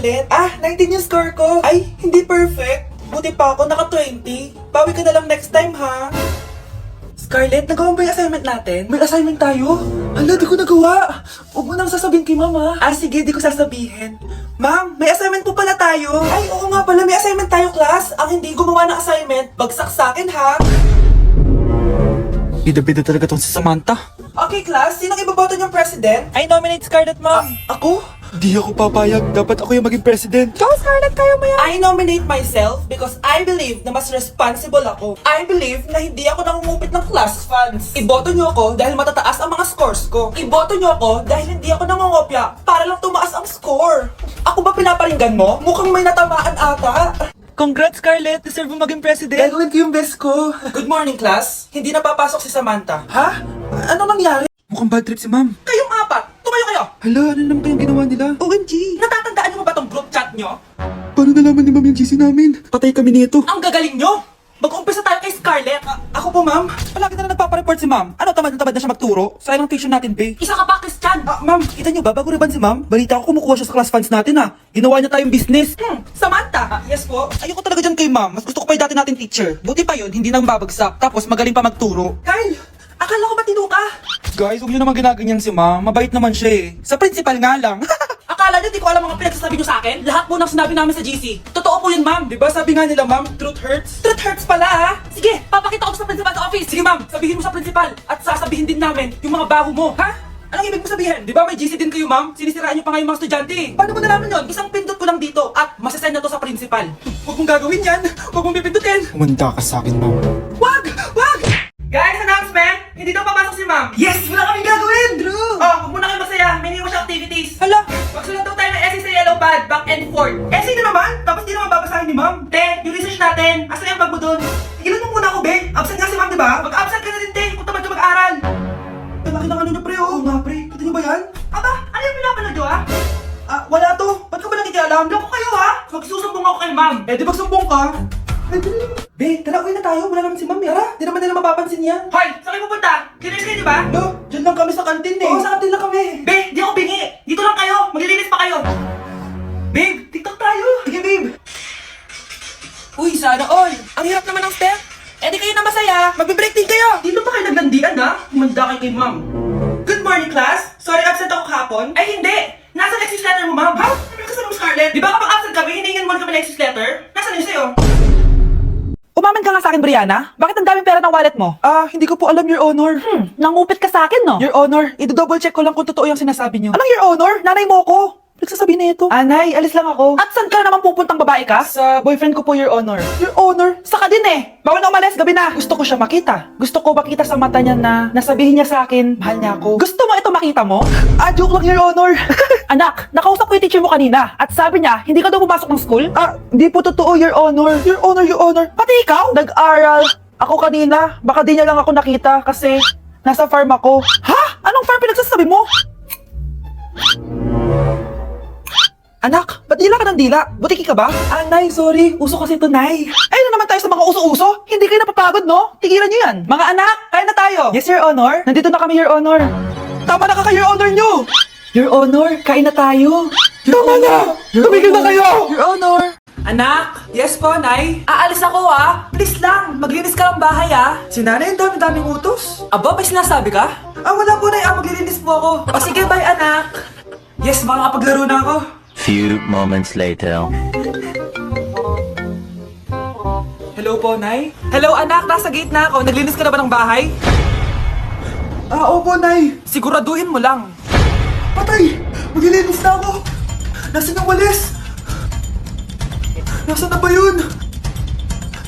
Scarlett. 19 yung score ko. Ay, hindi perfect. Buti pa ako, naka 20. Bawi ka na lang next time, ha? Scarlett, nagawa mo ba yung assignment natin? May assignment tayo? Hala, di ko nagawa. Huwag mo nang sasabihin kay mama. Sige, di ko sasabihin. Ma'am, may assignment po pala tayo. Ay, oo nga pala, may assignment tayo, class. Ang hindi gumawa ng assignment, bagsak sa akin, ha? Bida-bida talaga tong si Samantha. Okay, class, sinong iboboto niyong president? I nominate Scarlett, ma'am. Ako? Di ako papayag. Dapat ako yung maging president. Go, Scarlett, kayo mo yan! I nominate myself because I believe na mas responsible ako. I believe na hindi ako nangungupit ng class funds. Iboto niyo ako dahil matataas ang mga scores ko. Iboto niyo ako dahil hindi ako nangungopya para lang tumaas ang score. Ako ba pinaparinggan mo? Mukhang may natamaan ata. Congrats, Scarlett. Deserve mo maging president. Gagawin ko yung best ko. Good morning, class. Hindi na papasok si Samantha. Ha? Ano nangyari? Mukhang bad trip si ma'am. Kayong apat, tumayo kayo! Hala, ano naman kayong ginawa nila? OMG! Natatandaan niyo ba tong group chat niyo? Paano nalaman ni ma'am yung GC namin? Patay kami nito. Ang gagaling nyo! Mag-umpisa tayo kay Scarlett. Ako po, ma'am. Palagi na nagpapareport si ma'am. Ano, tamad na siya magturo? Sayang ang tuition natin, be. Isa ka pa, Christian! Ma'am, kita niyo ba? Bago riban si ma'am, balita ko kumukuha siya sa class funds natin, ha. Ginawa niya tayong business. Samantha! Yes po. Ayoko talaga dyan kay ma'am. Mas gusto ko pa yung dati natin teacher. Buti pa yun, hindi nang babagsak. Tapos magaling pa magturo. Kyle! Akala ko matino ka! Guys, huwag niyo naman ginaganyan si ma'am. Mabait naman siya eh. Sa principal nga lang. Akala niyo di ko alam mga pinagsasabi niyo sa akin? Lahat po ng sinabi namin sa GC. Totoo po yun, ma'am. Diba sabi nga nila ma'am, truth hurts? Truth hurts pala, ha? Sige, papakita ko to sa principal sa office. Sige, ma'am. Sabihin mo sa principal. At sasabihin din namin yung mga baho mo. Ha? Anong ibig mo sabihin? Di ba may GC din kayo ma'am? Sinisiraan niyo pa nga yung mga estudyante. Paano mo nalaman yun? Isang pindot ko lang dito at masasend na to sa principal. Huwag mong gagawin yan. Huwag mong pipindutin. Umanda ka sa akin ma'am. Wag! Wag! Guys, announcement! Hindi daw papasok si ma'am. Yes! Wala kaming gagawin! True! Huwag muna kayo masaya. May iniwan siya activities. Hala! Magsulat daw tayo ng essay sa yellow pad, back and forth. Essay na naman? Tapos di naman babasahin ni ma'am. Te, yung research natin. Asan yung bag mo dun? Tigilan mo muna ako, be. Absent nga si ma'am, di ba? Mag-absent ka na din, te. Kung tamad ka mag-aral. Laki ng ano niyo pre, oh. Oo nga pre. Kita niyo ba yan? Aba, ano yung pinapanood nyo, ha? Wala to. Ba't ka ba nakikialam? Loko kayo, ha? Magsusumbong ako kay ma'am. Di magsumbong ka? Be, tara uwi na tayo. Wala naman si ma'am, yara. Di naman nila mapapansin yan. Hoy, saan kayo pupunta? Clearance kayo, di ba? No, dyan lang kami sa kantin eh. Oo, sa kantin lang kami. Be, di ako bingi. Dito lang kayo. Maglilinis pa kayo. Babe, TikTok tayo. Sige babe. Uy, sana all. Ang hirap naman ng step. Eh di kayo na masaya. Magbe-break din kayo. Dito pa kayo naglandian, ha? Humanda kayo kay ma'am. Good morning, class. Sorry, absent ako kahapon. Ay, hindi. Nasaan exit letter mo, ma'am? Ha? Ano kasama mo, Scarlett? Di ba kapag absent kami, hiningan mo na kami ng exit letter? Nasaan yun sa'yo? Umamin ka nga sa akin, Brianna. Bakit ang daming pera ng wallet mo? Hindi ko po alam, Your Honor. Nangupit ka sa akin, no? Your Honor, i-double check ko lang kung totoo yung sinasabi niyo. Anong Your Honor? Nanay mo ko. Nagsasabi na ito. Anay, alis lang ako. At saan ka naman pupuntang babae ka? Sa boyfriend ko po, Your Honor. Your Honor, saka din eh. Bawal na umalis, gabi na. Gusto ko siya makita. Gusto ko makita sa mata niya na nasabihin niya sa akin, mahal niya ako. Gusto mo ito makita mo? Joke lang, Your Honor. Anak, nakausap ko yung teacher mo kanina at sabi niya, hindi ka daw pumasok ng school? Hindi po totoo, Your Honor. Your Honor, Your Honor. Pati ikaw? Nag-aral. Ako kanina, baka di niya lang ako nakita kasi nasa farm ako. Ha? Anong farm pinagsasabi mo? Anak, ba't dila ka ng dila? Butiki ka ba? Nay, sorry. Uso kasi ito, Nay. Ay, na naman tayo sa mga uso-uso. Hindi kayo napapagod, no? Tigilan niyo yan. Mga anak, kain na tayo. Yes, Your Honor. Nandito na kami, Your Honor. Tama na ka kay Your Honor nyo. Your Honor, kain na tayo. Tama na. Tumigil na kayo. Your Honor. Anak! Yes po, Nay? Aalis ako, ha? Please lang, maglinis ka ng bahay, ha? Si nanay, ang dami-daming utos. Aba, may sinasabi ka? Wala po, Nay. Maglilinis po ako. O sige, bye, anak! Yes, makakapaglaro na ako. Few moments later. Hello po, Nay. Hello, anak! Nasa gate na ako. Naglinis ka na ba ng bahay? Opo, Nay. Siguraduhin mo lang. Patay! Maglilinis na ako. Nasaan yung walis? Nasaan na ba yun?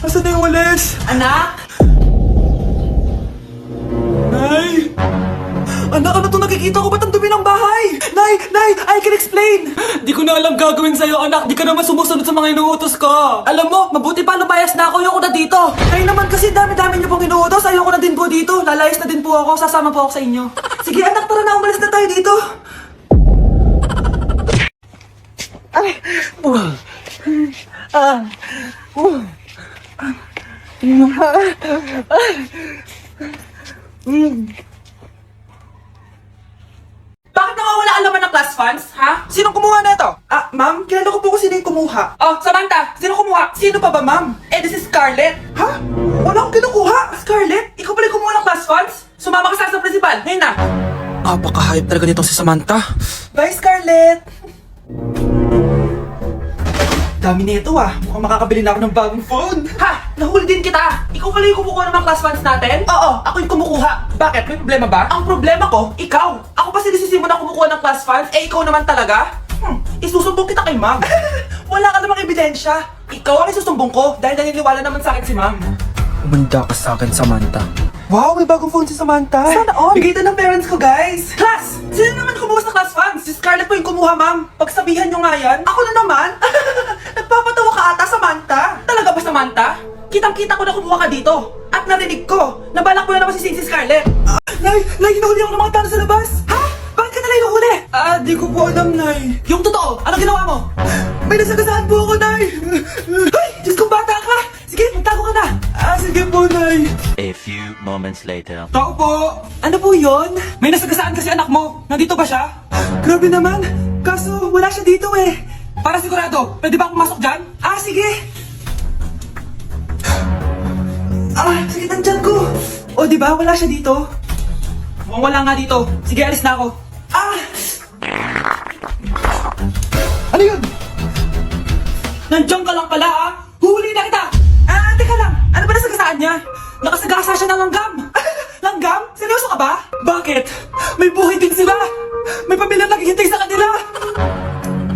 Nasaan na yung walis? Anak! Nay! Anak, ano itong nakikita ko? Ba't ang dumi ng bahay? Nay! Nay! I can explain! Di ko na alam gagawin sa'yo, anak. Di ka naman sumusunod sa mga inuutos ko. Alam mo, mabuti pa lumayas na ako. Ayoko na dito. Kayo naman kasi dami-dami niyo pong inuutos. Ayoko na din po dito. Lalayas na din po ako. Sasama po ako sa inyo. Sige anak, tara na. Umalis na tayo dito. Bakit nawawala ang laman ng class funds, ha? Sinong kumuha na ito? Ma'am, kilala ko po kung sino yung kumuha. Oh, Samantha, sino kumuha? Sino pa ba, ma'am? Eh, this is Scarlett. Ha? Wala akong kinukuha. Scarlett, ikaw pala yung kumuha ng class funds? Sumama ka sa principal, ngayon na. Napaka-hype talaga nitong si Samantha. Bye, Scarlett! Dami nito ah. Mukhang makakabili na ako ng bagong phone. Ha! Nahuli din kita! Ikaw pala yung kumukuha ng mga class funds natin? Oo, ako yung kumukuha. Bakit? May problema ba? Ang problema ko, ikaw! Ako pa sinisisi mo na kumukuha ng class funds, eh ikaw naman talaga? Isusumbong kita kay ma'am. Wala ka namang ebidensya. Ikaw ang isusumbong ko dahil naniniwala naman sa akin si ma'am. Umanda ka sa akin, Samantha. Wow, may bagong phone si Samantha. Sana all. Bigay ito ng parents ko, guys. Class! Sino naman kumuha sa class funds? Si Scarlett po yung kumuha, ma'am. Pagsabihan nyo nga yan. Ako na naman? Nagpapatawa ka ata, Samantha. Talaga ba, Samantha? Kitang-kita ko na kumuha ka dito. At narinig ko na balak mo na naman si Scarlett. Nay, hinahuli ako ng mga tao sa labas. Ha? Bakit ka nila inuhuli? Di ko po alam, Nay. Yung totoo, ano ginawa mo? May nasagasaan po ako, Nay. Ay, Diyos kong bata ka! Sige, magtago ka na! Sige po, Nay. A few moments later. Tao po. Ano po yun? May nasagasaan kasi anak mo. Nandito ba siya? Grabe naman. Kaso, wala siya dito eh. Para sigurado, pwede ba akong masok dyan? Sige. Sakit ang tiyan ko. O, di ba? Wala siya dito. Mukhang wala nga dito. Sige, alis na ako. Ano yun? Nandiyan ka lang pala ah! Huli na kita! Teka lang! Ano ba nasagasaan niya? Nakasagasa siya ng langgam! Langgam? Seryoso ka ba? Bakit? May buhay din sila. May pamilyang naghihintay sa kanila.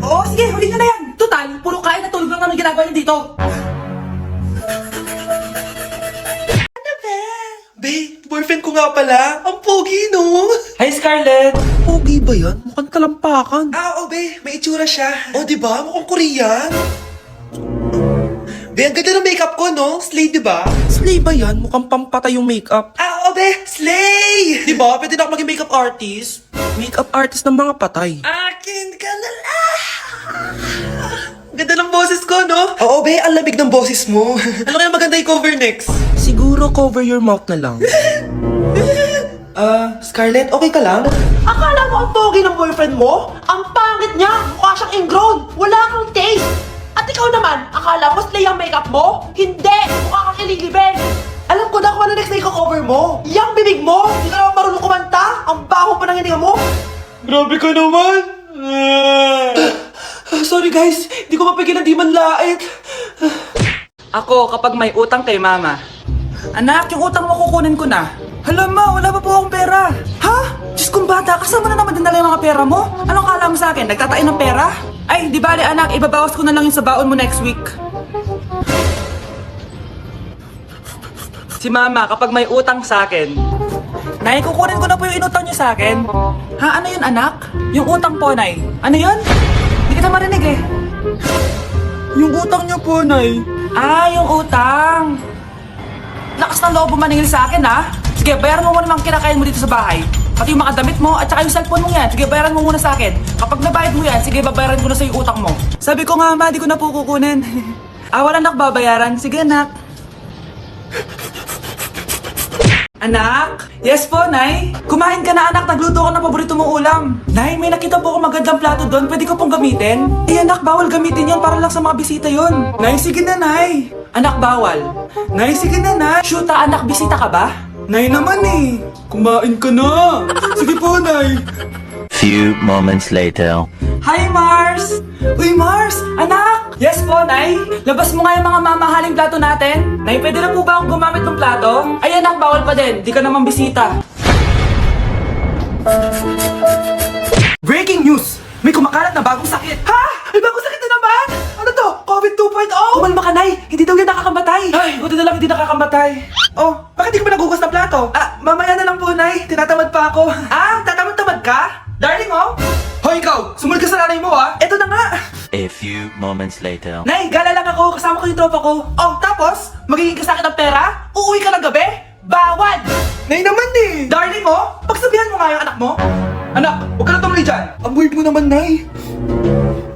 Oo, sige, huli niyo na yan! Total, puro kain at tulog lang naman ginagawa niyo dito! Babe, boyfriend ko nga pala. Ang pogi, no? Hi, Scarlett! Pogi ba yan? Mukhang talampakan. Oo, babe. May itsura siya. O, di ba? Mukhang Korean. Be, ang ganda ng makeup ko, no? Slay, di ba? Slay ba yan? Mukhang pampatay yung makeup. Oo, be! Slay! Di ba? Pwede na ako maging makeup artist. Makeup artist ng mga patay. Akin ka na lang! Ganda ng boses ko, no? Oo, be. Ang lamig ng boses mo. Ano kaya maganda i-cover next? Siguro cover your mouth na lang. Scarlett, okay ka lang? Akala mo ang pogi ng boyfriend mo? Ang pangit niya! Mukha siyang ingrown! Wala kang taste! At ikaw naman, akala mo slay ang makeup mo? Hindi! Mukha kang ililibin! Alam ko na kung ano next na i-cover mo! Yang bibig mo! Hindi ka naman marunong kumanta! Ang baho pa ng hininga mo! Grabe ka naman! Sorry guys, di ko mapigilan di man lait. Ako, kapag may utang kay mama. Anak, yung utang mo kukunin ko na. Hala ma, wala pa po akong pera. Ha? Diyos kong bata, kasama na naman dinala yung mga pera mo? Anong kala mo sa akin? Nagtatain ng pera? Ay, di bale anak, ibabawas ko na lang yung sa baon mo next week. Si mama, kapag may utang sa akin, Nay, kukunin ko na po yung inutang niyo sa akin. Ha, ano yun anak? Yung utang po, Nay. Ano yun? Hindi kita marinig eh. Yung utang niyo po, Nay. Yung utang. Lakas ng loob mo maningil sa akin, ha? Sige, bayaran mo muna mga kinakain mo dito sa bahay. Pati yung mga damit mo at saka yung cellphone mo yan. Sige, bayaran mo muna sa akin. Kapag nabayad mo yan, sige, babayaran ko na sa yung utang mo. Sabi ko nga, ma, di ko na po kukunin. Wala na babayaran. Sige, anak. Anak? Yes po, Nay. Kumain ka na, anak. Nagluto ko ng paborito mong ulam. Nay, may nakita po akong magandang plato doon. Pwede ko pong gamitin? Anak, bawal gamitin yan. Para lang sa mga bisita yun. Nay, sige na, Nay. Anak, bawal. Nay, sige na, Nay. Shoota, anak, bisita ka ba? Nay naman eh. Kumain ka na. Sige po, Nay. Few moments later. Hi, Mars! Uy, Mars! Anak! Yes po, Nay. Labas mo nga yung mga mamahaling plato natin. Nay, pwede na po ba akong gumamit ng plato? Ay, anak, bawal pa din. Di ka naman bisita. Breaking news! May kumakalat na bagong sakit. Ha? May bagong sakit na naman? Ano to? COVID 2.0? Kumalma ka, Nay. Hindi daw yan nakakamatay. Ay, buti na lang hindi nakakamatay. Oh, bakit di ko ba nagugas ng plato? Mamaya na lang po, Nay. Tinatamad pa ako. Tatamad-tamad ka? Darling, oh? Hoy, ikaw! Sumunod ka sa nanay mo, ha? Eto na nga. A few moments later. Nay, gala lang ako. Kasama ko yung tropa ko. Oh, tapos? Magiging ka sa akin ng pera? Uuwi ka ng gabi? Bawal! Nay naman eh! Darling, oh? Pagsabihan mo nga yung anak mo. Anak, huwag ka na tumuloy dyan. Ang weird mo naman, Nay.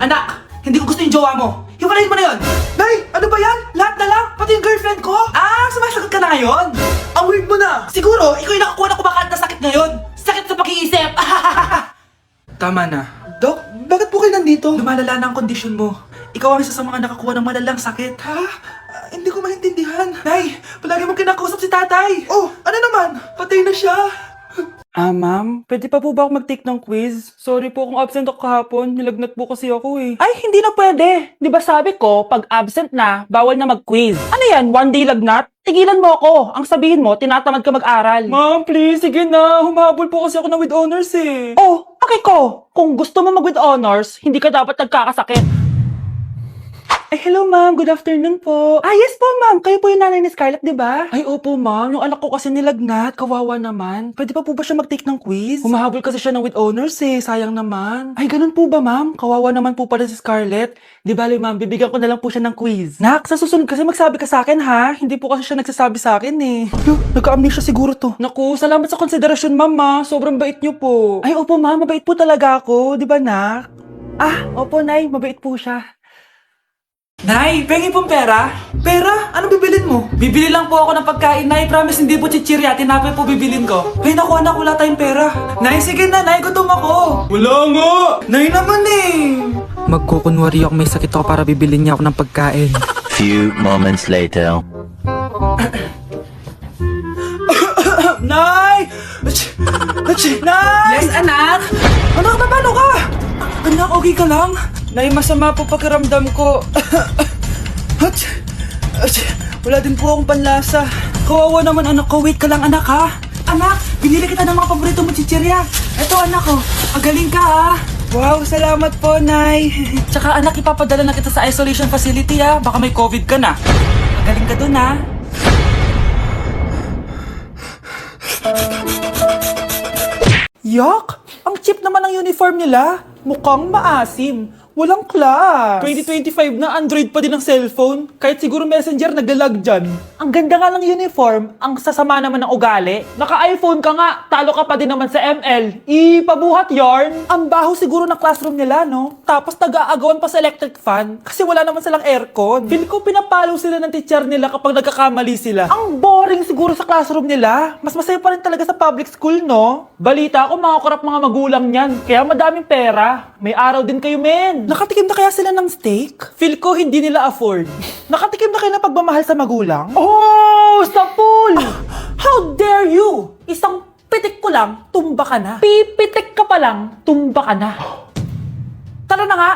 Anak, hindi ko gusto yung jowa mo. Hiwalayin mo na yun. Nay, ano ba yan? Lahat na lang, pati yung girlfriend ko. Sumasagot ka na ngayon. Ang weird mo na. Siguro, ikaw yung nakakuha na kumakalat na sakit ngayon. Sakit sa pag-iisip. Tama na. Dok, bakit po kayo nandito? dito? Lumalala na ang kondisyon mo. Ikaw ang isa sa mga nakakuha ng malalang sakit. Ha? Hindi ko maintindihan. Nay, palagi mong kinakausap si tatay. Oh, ano naman? Patay na siya. Ma'am, pwede pa po ba ako mag-take ng quiz? Sorry po kung absent ako kahapon. Nilagnat po kasi ako eh. Ay, hindi na pwede. Di ba sabi ko, pag absent na, bawal na mag-quiz. Ano yan, one day lagnat? Tigilan mo ako. Ang sabihin mo, tinatamad ka mag-aral. Ma'am, please, sige na. Humahabol po kasi ako ng with honors eh. Oh, okay ko. Kung gusto mo mag-with honors, hindi ka dapat nagkakasakit. Ay, hello ma'am. Good afternoon po. Ah, yes po, ma'am. Kayo po yung nanay ni Scarlett, di ba? Ay, opo ma'am. Yung anak ko kasi nilagnat. Kawawa naman. Pwede pa po ba siya mag-take ng quiz? Humahabol kasi siya ng with honors eh. Sayang naman. Ay, ganun po ba ma'am? Kawawa naman po pala si Scarlett. Di bali ma'am, bibigyan ko na lang po siya ng quiz. Nak, sa susunod kasi magsabi ka sa akin ha. Hindi po kasi siya nagsasabi sa akin eh. Nagka-amnesia siguro to. Naku, salamat sa konsiderasyon ma'am ha. Sobrang bait niyo po. Ay, opo ma'am. Mabait po talaga ako. Di ba nak? Ah, opo nay. Mabait po siya. Nay, pengi pong pera? Pera? Ano bibilin mo? Bibili lang po ako ng pagkain, Nay. Promise, hindi po chichirya. Tinapay po bibilin ko. Ay, naku anak, wala tayong pera. Nay, sige na, Nay. Gutom ako. Wala nga! Nay naman eh! Magkukunwari ako may sakit ako para bibilin niya ako ng pagkain. Few moments later. Nay! Nay! Yes, anak. Anak, paano ka? Anak, okay ka lang? Nay, masama po pakiramdam ko. Wala din po akong panlasa. Kawawa naman anak ko. Wait ka lang anak ha. Anak, binili kita ng mga paborito mo chichirya. Eto, anak ko. Agaling ka, ha? Wow, salamat po, Nay. Tsaka, anak, ipapadala na kita sa isolation facility, ha? Baka may COVID ka na. Agaling ka dun, ha? Yak! Ang cheap naman ng uniform nila. Mukhang maasim. Walang class. 2025 na, Android pa din ang cellphone. Kahit siguro messenger naglalag dyan. Ang ganda nga ng uniform, ang sasama naman ng ugali. Naka-iPhone ka nga, talo ka pa din naman sa ML. Ipabuhat yarn. Ang baho siguro ng classroom nila, no? Tapos nag-aagawan pa sa electric fan kasi wala naman silang aircon. Feel ko pinapalo sila ng teacher nila kapag nagkakamali sila. Ang boring siguro sa classroom nila. Mas masaya pa rin talaga sa public school, no? Balita ko, mga korap mga magulang niyan. Kaya madaming pera. May araw din kayo, men. Nakatikim na kaya sila ng steak? Feel ko hindi nila afford. Nakatikim na kayo ng pagmamahal sa magulang? Oh, sa pool! How dare you! Isang pitik ko lang, tumba ka na. Pipitik ka pa lang, tumba ka na. Tara na nga,